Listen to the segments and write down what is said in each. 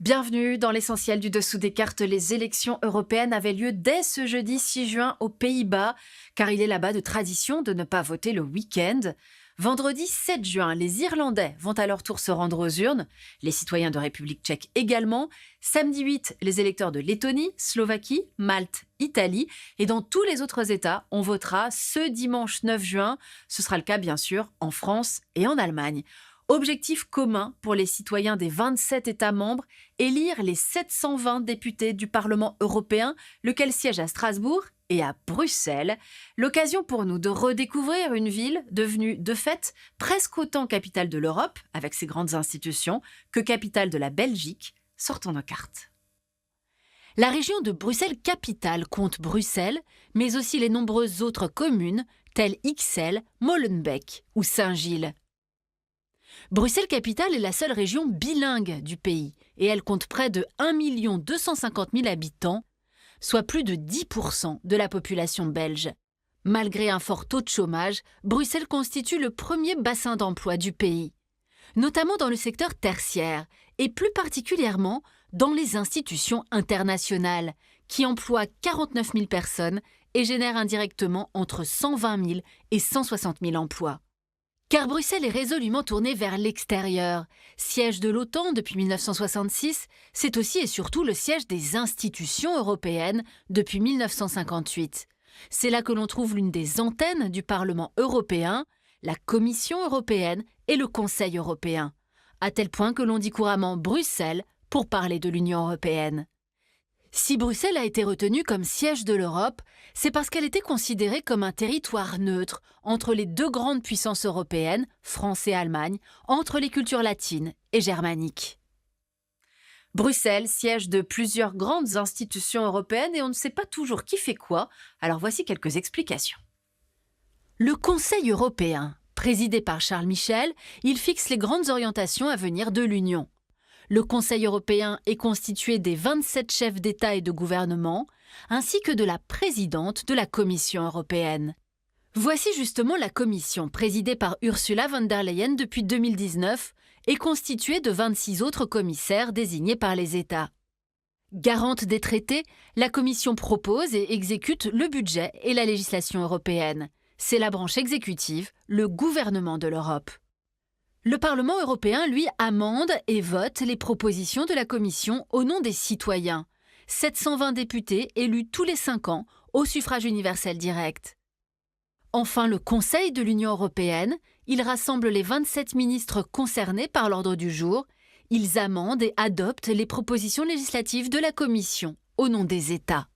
Bienvenue dans l'essentiel du dessous des cartes. Les élections européennes avaient lieu dès ce jeudi 6 juin aux Pays-Bas, car il est là-bas de tradition de ne pas voter le week-end. Vendredi 7 juin, les Irlandais vont à leur tour se rendre aux urnes, les citoyens de République tchèque également. Samedi 8, les électeurs de Lettonie, Slovaquie, Malte, Italie. Et dans tous les autres États, on votera ce dimanche 9 juin. Ce sera le cas bien sûr en France et en Allemagne. Objectif commun pour les citoyens des 27 États membres, élire les 720 députés du Parlement européen, lequel siège à Strasbourg et à Bruxelles. L'occasion pour nous de redécouvrir une ville devenue de fait presque autant capitale de l'Europe, avec ses grandes institutions, que capitale de la Belgique. Sortons nos cartes. La région de Bruxelles-Capitale compte Bruxelles, mais aussi les nombreuses autres communes, telles Ixelles, Molenbeek ou Saint-Gilles. Bruxelles-Capitale est la seule région bilingue du pays et elle compte près de 1 250 000 habitants, soit plus de 10% de la population belge. Malgré un fort taux de chômage, Bruxelles constitue le premier bassin d'emploi du pays, notamment dans le secteur tertiaire et plus particulièrement dans les institutions internationales, qui emploient 49 000 personnes et génèrent indirectement entre 120 000 et 160 000 emplois. Car Bruxelles est résolument tournée vers l'extérieur. Siège de l'OTAN depuis 1966, c'est aussi et surtout le siège des institutions européennes depuis 1958. C'est là que l'on trouve l'une des antennes du Parlement européen, la Commission européenne et le Conseil européen, à tel point que l'on dit couramment Bruxelles pour parler de l'Union européenne. Si Bruxelles a été retenue comme siège de l'Europe, c'est parce qu'elle était considérée comme un territoire neutre entre les deux grandes puissances européennes, France et Allemagne, entre les cultures latines et germaniques. Bruxelles, siège de plusieurs grandes institutions européennes et on ne sait pas toujours qui fait quoi, alors voici quelques explications. Le Conseil européen, présidé par Charles Michel, il fixe les grandes orientations à venir de l'Union. Le Conseil européen est constitué des 27 chefs d'État et de gouvernement, ainsi que de la présidente de la Commission européenne. Voici justement la Commission, présidée par Ursula von der Leyen depuis 2019, et constituée de 26 autres commissaires désignés par les États. Garante des traités, la Commission propose et exécute le budget et la législation européenne. C'est la branche exécutive, le gouvernement de l'Europe. Le Parlement européen, lui, amende et vote les propositions de la Commission au nom des citoyens. 720 députés élus tous les 5 ans au suffrage universel direct. Enfin, le Conseil de l'Union européenne, il rassemble les 27 ministres concernés par l'ordre du jour. Ils amendent et adoptent les propositions législatives de la Commission au nom des États.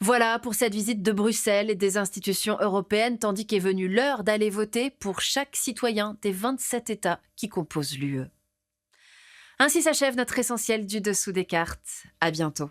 Voilà pour cette visite de Bruxelles et des institutions européennes, tandis qu'est venue l'heure d'aller voter pour chaque citoyen des 27 États qui composent l'UE. Ainsi s'achève notre essentiel du dessous des cartes. À bientôt.